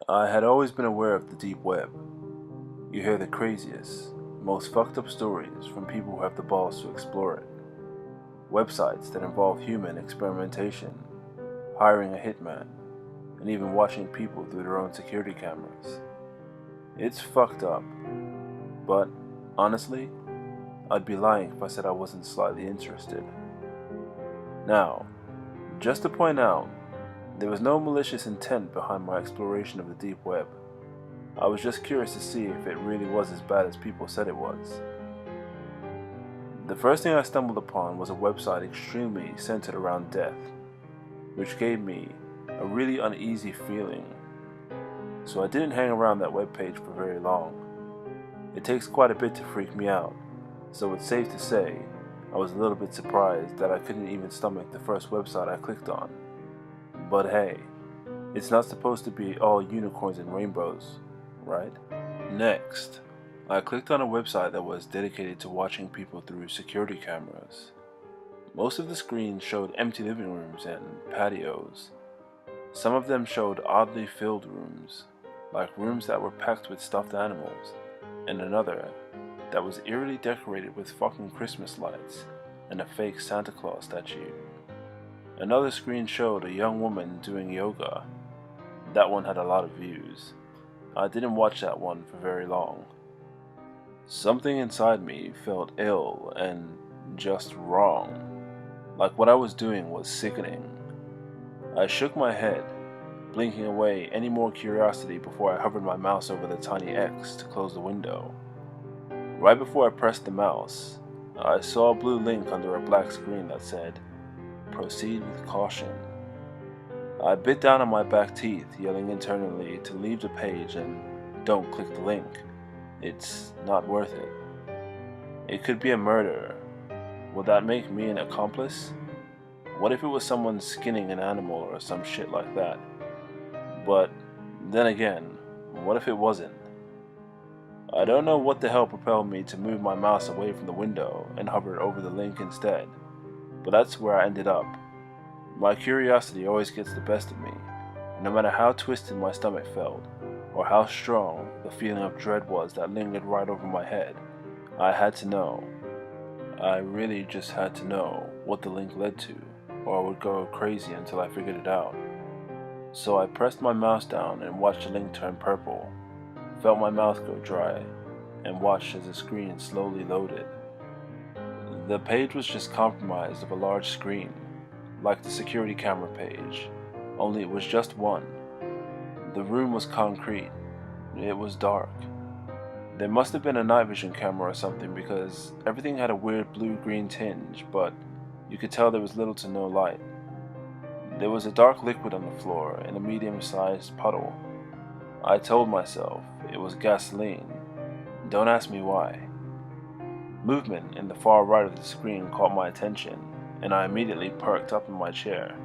I had always been aware of the deep web. You hear the craziest, most fucked up stories from people who have the balls to explore it. Websites that involve human experimentation, hiring a hitman, and even watching people through their own security cameras. It's fucked up, but honestly, I'd be lying if I said I wasn't slightly interested. Now, just to point out, there was no malicious intent behind my exploration of the deep web. I was just curious to see if it really was as bad as people said it was. The first thing I stumbled upon was a website extremely centered around death, which gave me a really uneasy feeling, so I didn't hang around that webpage for very long. It takes quite a bit to freak me out, so it's safe to say I was a little bit surprised that I couldn't even stomach the first website I clicked on. But hey, it's not supposed to be all unicorns and rainbows, right? Next, I clicked on a website that was dedicated to watching people through security cameras. Most of the screens showed empty living rooms and patios. Some of them showed oddly filled rooms, like rooms that were packed with stuffed animals, and another that was eerily decorated with fucking Christmas lights and a fake Santa Claus statue. Another screen showed a young woman doing yoga. That one had a lot of views. I didn't watch that one for very long. Something inside me felt ill and just wrong. Like what I was doing was sickening. I shook my head, blinking away any more curiosity before I hovered my mouse over the tiny X to close the window. Right before I pressed the mouse, I saw a blue link under a black screen that said, "Proceed with caution." I bit down on my back teeth, yelling internally to leave the page and don't click the link. It's not worth it. It could be a murder. Would that make me an accomplice? What if it was someone skinning an animal or some shit like that? But then again, what if it wasn't? I don't know what the hell propelled me to move my mouse away from the window and hover over the link instead, but that's where I ended up. My curiosity always gets the best of me, and no matter how twisted my stomach felt, or how strong the feeling of dread was that lingered right over my head, I had to know. I really just had to know what the link led to, or I would go crazy until I figured it out. So I pressed my mouse down and watched the link turn purple, felt my mouth go dry, and watched as the screen slowly loaded. The page was just comprised of a large screen, like the security camera page, only it was just one. The room was concrete. It was dark. There must have been a night vision camera or something because everything had a weird blue-green tinge, but you could tell there was little to no light. There was a dark liquid on the floor in a medium-sized puddle. I told myself it was gasoline. Don't ask me why. Movement in the far right of the screen caught my attention, and I immediately perked up in my chair,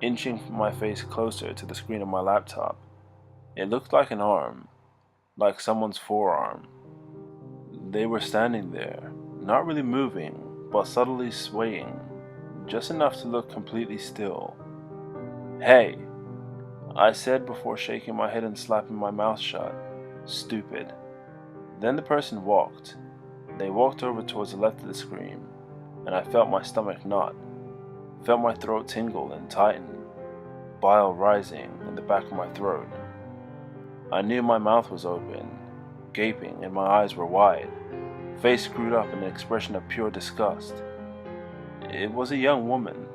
inching my face closer to the screen of my laptop. It looked like an arm, like someone's forearm. They were standing there, not really moving, but subtly swaying, just enough to look completely still. "Hey," I said before shaking my head and slapping my mouth shut. Stupid. Then the person walked. They walked over towards the left of the screen, and I felt my stomach knot, felt my throat tingle and tighten, bile rising in the back of my throat. I knew my mouth was open, gaping, and my eyes were wide, face screwed up in an expression of pure disgust. It was a young woman.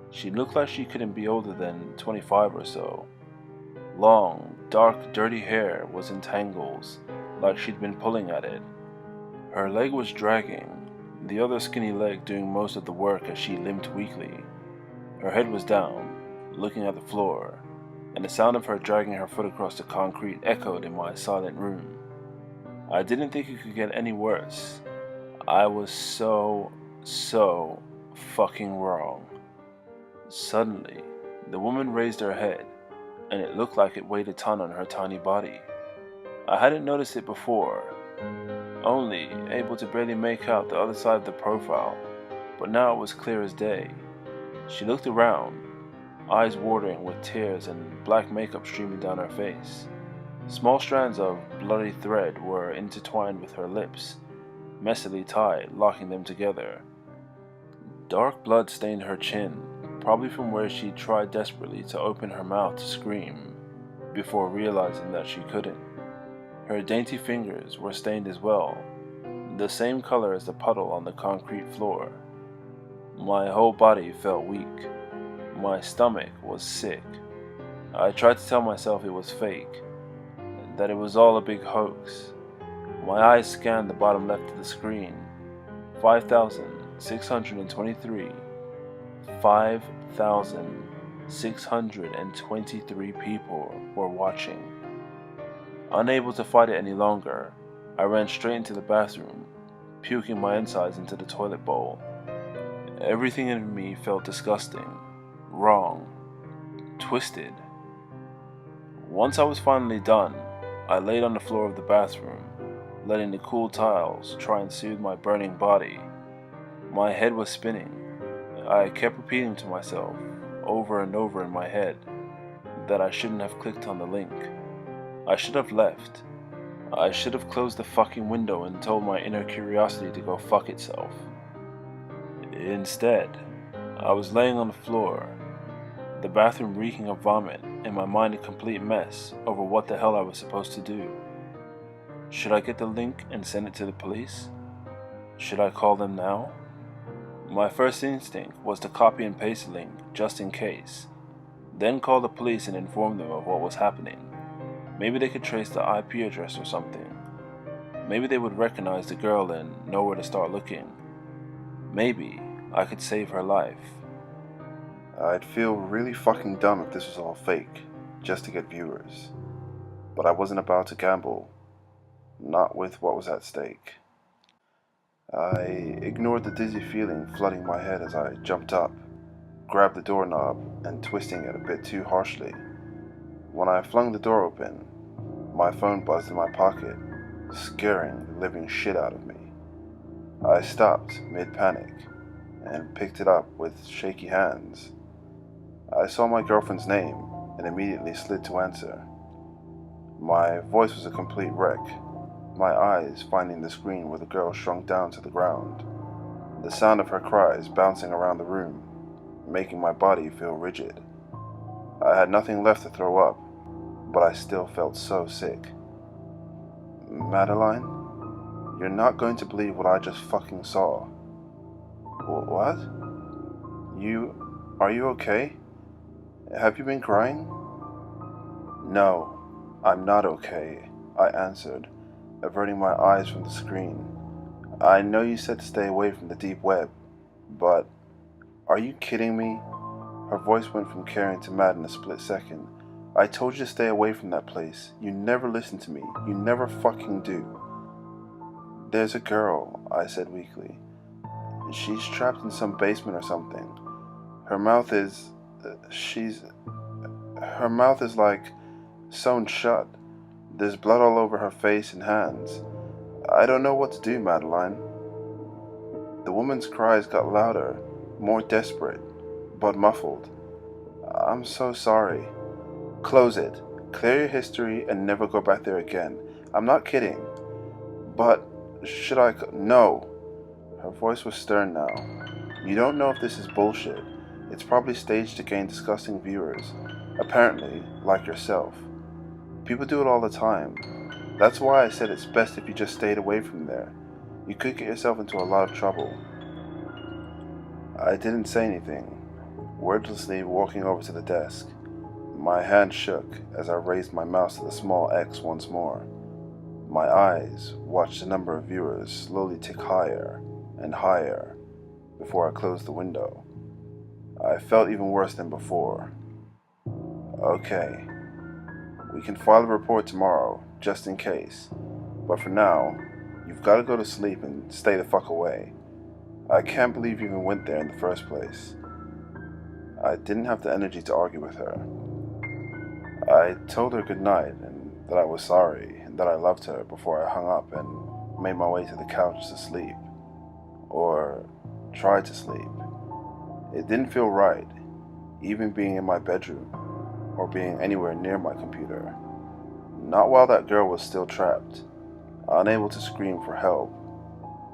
She looked like she couldn't be older than 25 or so. Long, dark, dirty hair was in tangles, like she'd been pulling at it. Her leg was dragging, the other skinny leg doing most of the work as she limped weakly. Her head was down, looking at the floor, and the sound of her dragging her foot across the concrete echoed in my silent room. I didn't think it could get any worse. I was so fucking wrong. Suddenly, the woman raised her head, and it looked like it weighed a ton on her tiny body. I hadn't noticed it before, only able to barely make out the other side of the profile, but now it was clear as day. She looked around, eyes watering with tears and black makeup streaming down her face. Small strands of bloody thread were intertwined with her lips, messily tied, locking them together. Dark blood stained her chin, probably from where she tried desperately to open her mouth to scream, before realizing that she couldn't. Her dainty fingers were stained as well, the same color as the puddle on the concrete floor. My whole body felt weak. My stomach was sick. I tried to tell myself it was fake, that it was all a big hoax. My eyes scanned the bottom left of the screen. 5,623. 5,623 people were watching. Unable to fight it any longer, I ran straight into the bathroom, puking my insides into the toilet bowl. Everything in me felt disgusting, wrong, twisted. Once I was finally done, I laid on the floor of the bathroom, letting the cool tiles try and soothe my burning body. My head was spinning. I kept repeating to myself, over and over in my head, that I shouldn't have clicked on the link. I should have left. I should have closed the fucking window and told my inner curiosity to go fuck itself. Instead, I was laying on the floor, the bathroom reeking of vomit, and my mind a complete mess over what the hell I was supposed to do. Should I get the link and send it to the police? Should I call them now? My first instinct was to copy and paste the link just in case, then call the police and inform them of what was happening. Maybe they could trace the IP address or something. Maybe they would recognize the girl and know where to start looking. Maybe I could save her life. I'd feel really fucking dumb if this was all fake, just to get viewers. But I wasn't about to gamble, not with what was at stake. I ignored the dizzy feeling flooding my head as I jumped up, grabbed the doorknob, and twisting it a bit too harshly. When I flung the door open, my phone buzzed in my pocket, scaring the living shit out of me. I stopped mid-panic and picked it up with shaky hands. I saw my girlfriend's name and immediately slid to answer. My voice was a complete wreck, my eyes finding the screen where the girl shrunk down to the ground, the sound of her cries bouncing around the room, making my body feel rigid. I had nothing left to throw up, but I still felt so sick. Madeline, you're not going to believe what I just fucking saw. What? Are you okay? Have you been crying? No, I'm not okay, I answered, averting my eyes from the screen. I know you said to stay away from the deep web, but are you kidding me? Her voice went from caring to mad in a split second. I told you to stay away from that place. You never listen to me. You never fucking do. There's a girl, I said weakly. She's trapped in some basement or something. Her mouth is... Her mouth is like sewn shut. There's blood all over her face and hands. I don't know what to do, Madeline. The woman's cries got louder, more desperate, but muffled. I'm so sorry. Close it. Clear your history and never go back there again. I'm not kidding. But should I... No. Her voice was stern now. You don't know if this is bullshit. It's probably staged to gain disgusting viewers. Apparently, like yourself. People do it all the time. That's why I said it's best if you just stayed away from there. You could get yourself into a lot of trouble. I didn't say anything, wordlessly walking over to the desk. My hand shook as I raised my mouse to the small X once more. My eyes watched the number of viewers slowly tick higher and higher before I closed the window. I felt even worse than before. Okay, we can file a report tomorrow, just in case. But for now, you've got to go to sleep and stay the fuck away. I can't believe you even went there in the first place. I didn't have the energy to argue with her. I told her goodnight and that I was sorry and that I loved her before I hung up and made my way to the couch to sleep. Or tried to sleep. It didn't feel right, even being in my bedroom or being anywhere near my computer. Not while that girl was still trapped, unable to scream for help,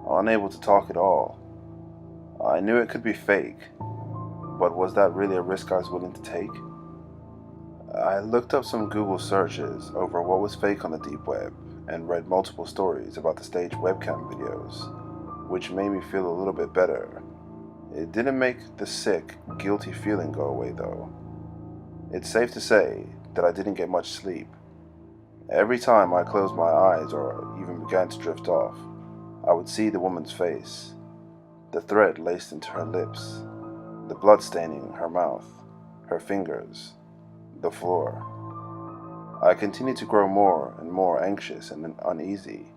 unable to talk at all. I knew it could be fake, but was that really a risk I was willing to take? I looked up some Google searches over what was fake on the deep web and read multiple stories about the staged webcam videos, which made me feel a little bit better. It didn't make the sick, guilty feeling go away though. It's safe to say that I didn't get much sleep. Every time I closed my eyes or even began to drift off, I would see the woman's face, the thread laced into her lips, the blood staining her mouth, her fingers, the floor. I continued to grow more and more anxious and uneasy,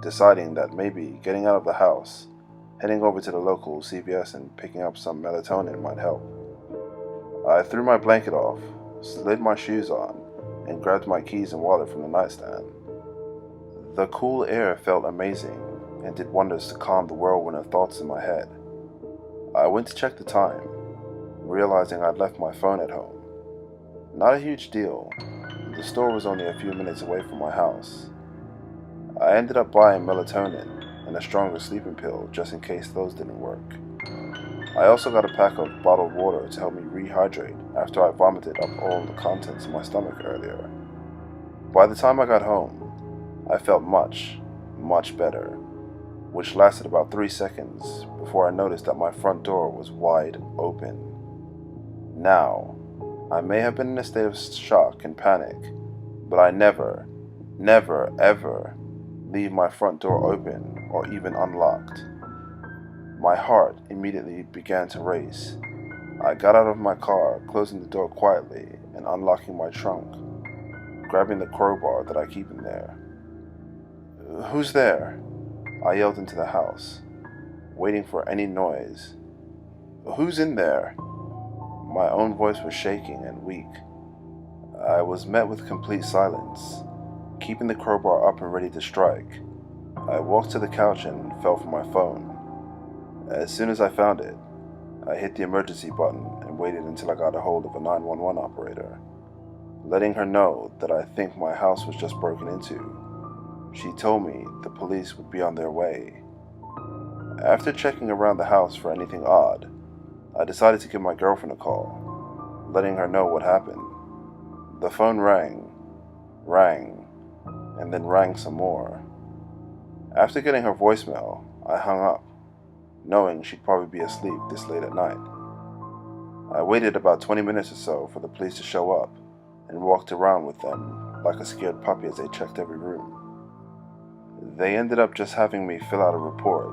deciding that maybe getting out of the house, heading over to the local CVS and picking up some melatonin might help. I threw my blanket off, slid my shoes on, and grabbed my keys and wallet from the nightstand. The cool air felt amazing and did wonders to calm the whirlwind of thoughts in my head. I went to check the time, realizing I'd left my phone at home. Not a huge deal. The store was only a few minutes away from my house. I ended up buying melatonin and a stronger sleeping pill just in case those didn't work. I also got a pack of bottled water to help me rehydrate after I vomited up all the contents of my stomach earlier. By the time I got home, I felt much, much better, which lasted about 3 seconds before I noticed that my front door was wide open. Now, I may have been in a state of shock and panic, but I never, ever leave my front door open or even unlocked. My heart immediately began to race. I got out of my car, closing the door quietly and unlocking my trunk, grabbing the crowbar that I keep in there. "Who's there?" I yelled into the house, waiting for any noise. "Who's in there?" My own voice was shaking and weak. I was met with complete silence, keeping the crowbar up and ready to strike. I walked to the couch and felt for my phone. As soon as I found it, I hit the emergency button and waited until I got a hold of a 911 operator, letting her know that I think my house was just broken into. She told me the police would be on their way. After checking around the house for anything odd, I decided to give my girlfriend a call, letting her know what happened. The phone rang, and then rang some more. After getting her voicemail, I hung up, knowing she'd probably be asleep this late at night. I waited about 20 minutes or so for the police to show up and walked around with them like a scared puppy as they checked every room. They ended up just having me fill out a report,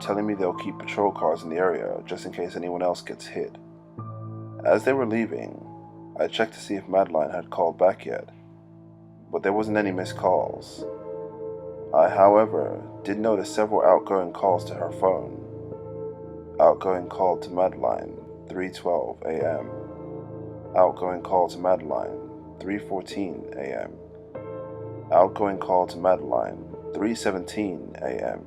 telling me they'll keep patrol cars in the area just in case anyone else gets hit. As they were leaving, I checked to see if Madeline had called back yet, but there wasn't any missed calls. I, however, did notice several outgoing calls to her phone. Outgoing call to Madeline, 3:12 a.m. Outgoing call to Madeline, 3:14 a.m. Outgoing call to Madeline, 3:17 a.m.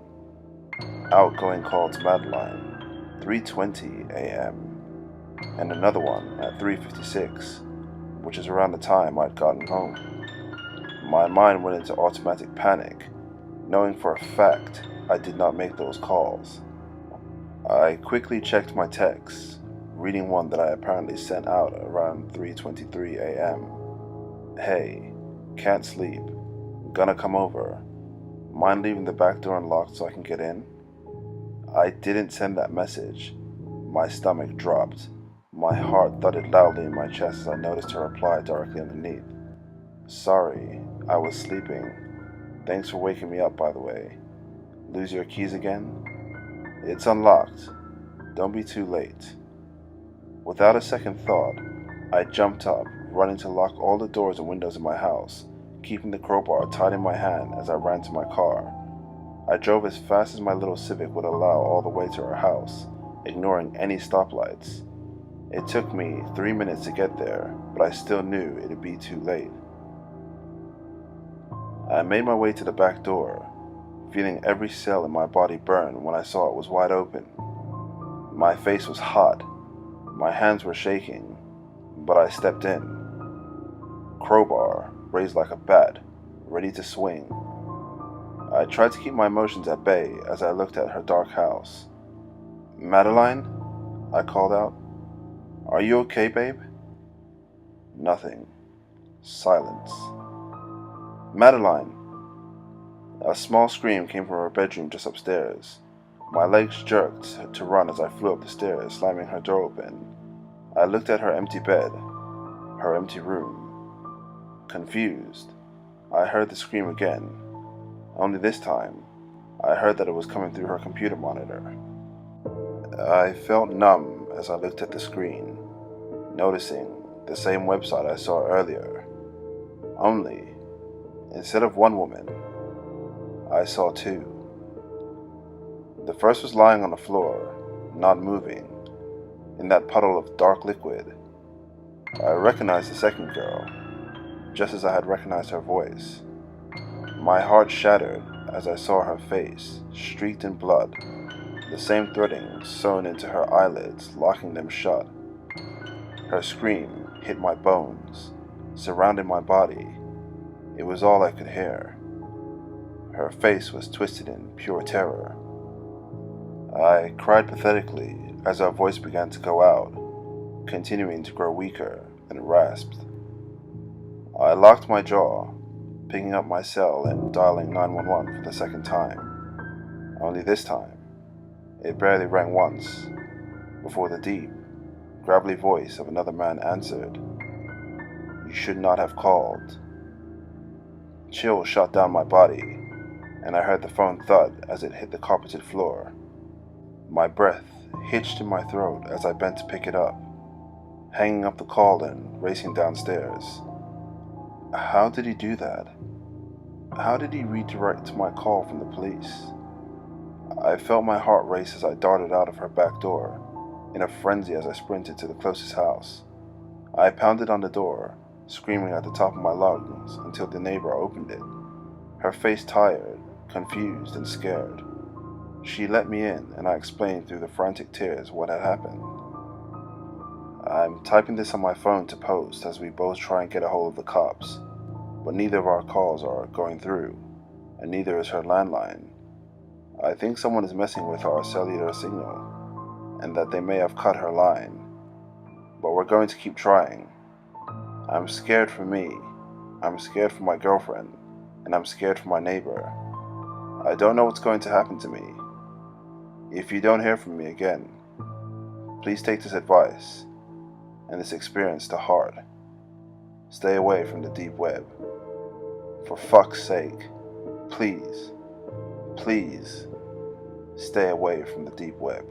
Outgoing call to Madeline, 3:20 a.m. And another one at 3:56, which is around the time I'd gotten home. My mind went into automatic panic, knowing for a fact I did not make those calls. I quickly checked my texts, reading one that I apparently sent out around 3:23 a.m. "Hey, can't sleep, gonna come over. Mind leaving the back door unlocked so I can get in?" I didn't send that message. My stomach dropped. My heart thudded loudly in my chest as I noticed her reply directly underneath. "Sorry, I was sleeping. Thanks for waking me up, by the way. Lose your keys again? It's unlocked. Don't be too late." Without a second thought, I jumped up, running to lock all the doors and windows in my house, keeping the crowbar tight in my hand as I ran to my car. I drove as fast as my little Civic would allow all the way to her house, ignoring any stoplights. It took me 3 minutes to get there, but I still knew it'd be too late. I made my way to the back door, feeling every cell in my body burn when I saw it was wide open. My face was hot, my hands were shaking, but I stepped in. Crowbar raised like a bat, ready to swing. I tried to keep my emotions at bay as I looked at her dark house. "Madeline?" I called out. "Are you okay, babe?" Nothing. Silence. "Madeline!" A small scream came from her bedroom just upstairs. My legs jerked to run as I flew up the stairs, slamming her door open. I looked at her empty bed, her empty room. Confused, I heard the scream again. Only this time, I heard that it was coming through her computer monitor. I felt numb as I looked at the screen, noticing the same website I saw earlier. Only, instead of one woman, I saw two. The first was lying on the floor, not moving, in that puddle of dark liquid. I recognized the second girl, just as I had recognized her voice. My heart shattered as I saw her face, streaked in blood, the same threading sewn into her eyelids, locking them shut. Her scream hit my bones, surrounded my body. It was all I could hear. Her face was twisted in pure terror. I cried pathetically as our voice began to go out, continuing to grow weaker and rasped. I locked my jaw, picking up my cell and dialing 911 for the second time. Only this time, it barely rang once, before the deep, gravelly voice of another man answered. "You should not have called." Chill shot down my body, and I heard the phone thud as it hit the carpeted floor. My breath hitched in my throat as I bent to pick it up, hanging up the call and racing downstairs. How did he do that? How did he redirect my call from the police? I felt my heart race as I darted out of her back door, in a frenzy as I sprinted to the closest house. I pounded on the door, screaming at the top of my lungs until the neighbor opened it, her face tired, confused, and scared. She let me in, and I explained through the frantic tears what had happened. I'm typing this on my phone to post as we both try and get a hold of the cops, but neither of our calls are going through, and neither is her landline. I think someone is messing with our cellular signal, and that they may have cut her line, but we're going to keep trying. I'm scared for me, I'm scared for my girlfriend, and I'm scared for my neighbor. I don't know what's going to happen to me. If you don't hear from me again, please take this advice and this experience to heart. Stay away from the deep web. For fuck's sake, please, please, stay away from the deep web.